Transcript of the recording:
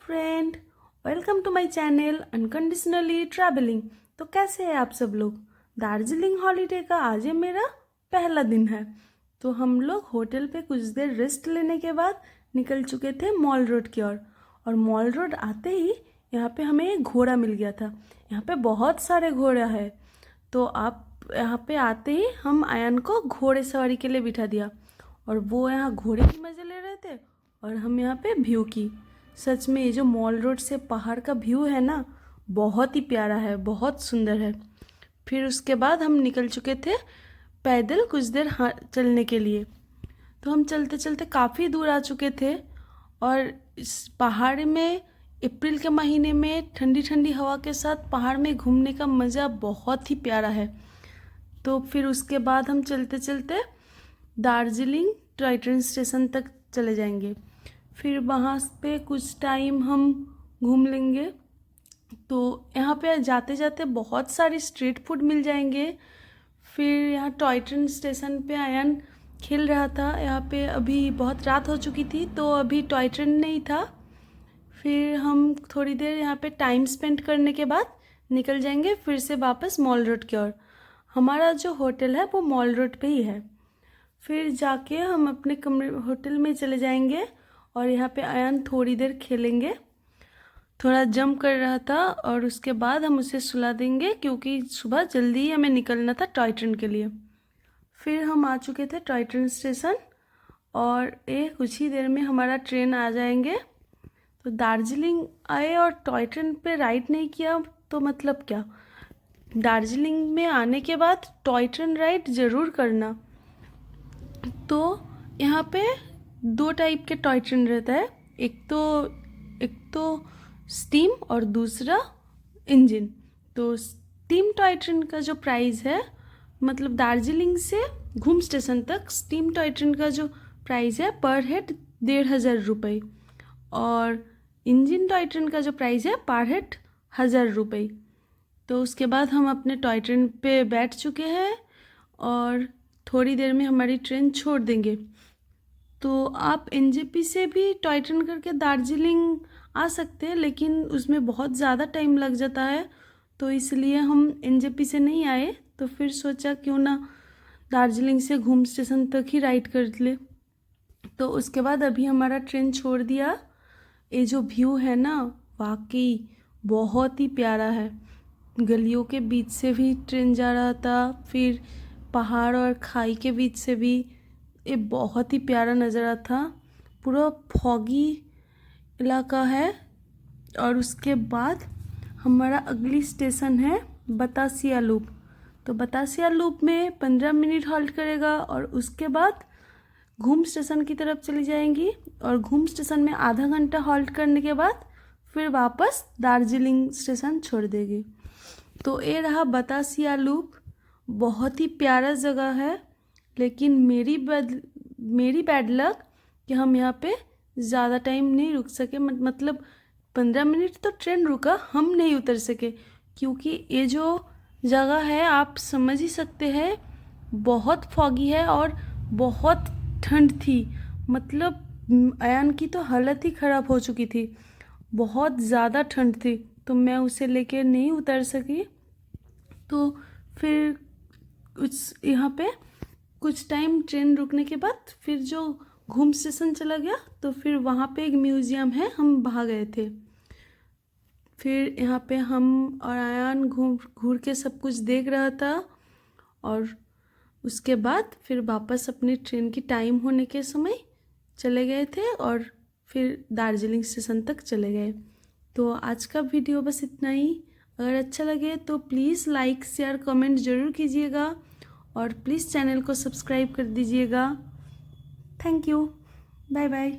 Friend, welcome to my channel unconditionally travelling. तो कैसे हैं आप सब लोग। दार्जिलिंग हॉलीडे का आज ये मेरा पहला दिन है। तो हम लोग होटल पे कुछ देर रेस्ट लेने के बाद निकल चुके थे मॉल रोड की ओर। और मॉल रोड आते ही यहाँ पे हमें एक घोड़ा मिल गया था। यहाँ पे बहुत सारे घोड़ा है। तो आप यहाँ पे आते ही हम आयन को घोड़े सवारी के लिए बिठा दिया और वो यहाँ घोड़े की मज़े ले रहे थे और हम यहाँ पे व्यू की। सच में ये जो मॉल रोड से पहाड़ का व्यू है ना, बहुत ही प्यारा है, बहुत सुंदर है। फिर उसके बाद हम निकल चुके थे पैदल कुछ देर चलने के लिए। तो हम चलते चलते काफ़ी दूर आ चुके थे और इस पहाड़ में अप्रैल के महीने में ठंडी ठंडी हवा के साथ पहाड़ में घूमने का मज़ा बहुत ही प्यारा है। तो फिर उसके बाद हम चलते चलते दार्जिलिंग टॉय ट्रेन स्टेशन तक चले जाएंगे। फिर वहाँ पे कुछ टाइम हम घूम लेंगे। तो यहाँ पे जाते जाते बहुत सारी स्ट्रीट फूड मिल जाएंगे। फिर यहाँ टॉय ट्रेन स्टेशन पे आयन खेल रहा था। यहाँ पे अभी बहुत रात हो चुकी थी तो अभी टॉय ट्रेन नहीं था। फिर हम थोड़ी देर यहाँ पे टाइम स्पेंड करने के बाद निकल जाएंगे फिर से वापस मॉल रोड की ओर। हमारा जो होटल है वो मॉल रोड पे ही है। फिर जाके हम अपने कमरे होटल में चले जाएंगे और यहाँ पे आयन थोड़ी देर खेलेंगे। थोड़ा जंप कर रहा था और उसके बाद हम उसे सुला देंगे क्योंकि सुबह जल्दी ही हमें निकलना था टॉय ट्रेन के लिए। फिर हम आ चुके थे टॉय ट्रेन स्टेशन और कुछ ही देर में हमारा ट्रेन आ जाएंगे। तो दार्जिलिंग आए और टॉय ट्रेन पे राइड नहीं किया तो मतलब क्या। दार्जिलिंग में आने के बाद टॉय ट्रेन राइड ज़रूर करना। तो यहाँ पे दो टाइप के टॉय ट्रेन रहता है, एक तो स्टीम और दूसरा इंजन। तो स्टीम टॉय ट्रेन का जो प्राइस है, मतलब दार्जिलिंग से घूम स्टेशन तक स्टीम टॉय ट्रेन का जो प्राइस है पर हेड 1500 रुपये और इंजन टॉय ट्रेन का जो प्राइस है पर हेड 1000 रुपये। तो उसके बाद हम अपने टॉय ट्रेन पे बैठ चुके हैं और थोड़ी देर में हमारी ट्रेन छोड़ देंगे। तो आप एनजेपी से भी टॉय ट्रेन करके दार्जिलिंग आ सकते हैं, लेकिन उसमें बहुत ज़्यादा टाइम लग जाता है। तो इसलिए हम एनजेपी से नहीं आए। तो फिर सोचा क्यों ना दार्जिलिंग से घूम स्टेशन तक ही राइड कर ले। तो उसके बाद अभी हमारा ट्रेन छोड़ दिया। ये जो व्यू है ना, वाकई बहुत ही प्यारा है। गलियों के बीच से भी ट्रेन जा रहा था, फिर पहाड़ और खाई के बीच से भी। ये बहुत ही प्यारा नज़ारा था। पूरा फॉगी इलाका है। और उसके बाद हमारा अगली स्टेशन है बतासिया लूप। तो बतासिया लूप में 15 मिनट हॉल्ट करेगा और उसके बाद घूम स्टेशन की तरफ चली जाएंगी और घूम स्टेशन में आधा घंटा हॉल्ट करने के बाद फिर वापस दार्जिलिंग स्टेशन छोड़ देगी। तो ये रहा बतासिया लूप। बहुत ही प्यारा जगह है, लेकिन मेरी बैड लक कि हम यहाँ पे ज़्यादा टाइम नहीं रुक सके। मतलब 15 मिनट तो ट्रेन रुका, हम नहीं उतर सके क्योंकि ये जो जगह है आप समझ ही सकते हैं, बहुत फॉगी है और बहुत ठंड थी। मतलब अयान की तो हालत ही ख़राब हो चुकी थी, बहुत ज़्यादा ठंड थी। तो मैं उसे लेके नहीं उतर सकी। तो फिर यहाँ पे कुछ टाइम ट्रेन रुकने के बाद फिर जो घूम स्टेशन चला गया। तो फिर वहाँ पे एक म्यूज़ियम है, हम वहाँ गए थे। फिर यहाँ पे हम और आयान घूर के सब कुछ देख रहा था और उसके बाद फिर वापस अपनी ट्रेन की टाइम होने के समय चले गए थे और फिर दार्जिलिंग स्टेशन तक चले गए। तो आज का वीडियो बस इतना ही। अगर अच्छा लगे तो प्लीज़ लाइक शेयर कमेंट ज़रूर कीजिएगा और प्लीज़ चैनल को सब्सक्राइब कर दीजिएगा। Thank you. Bye bye.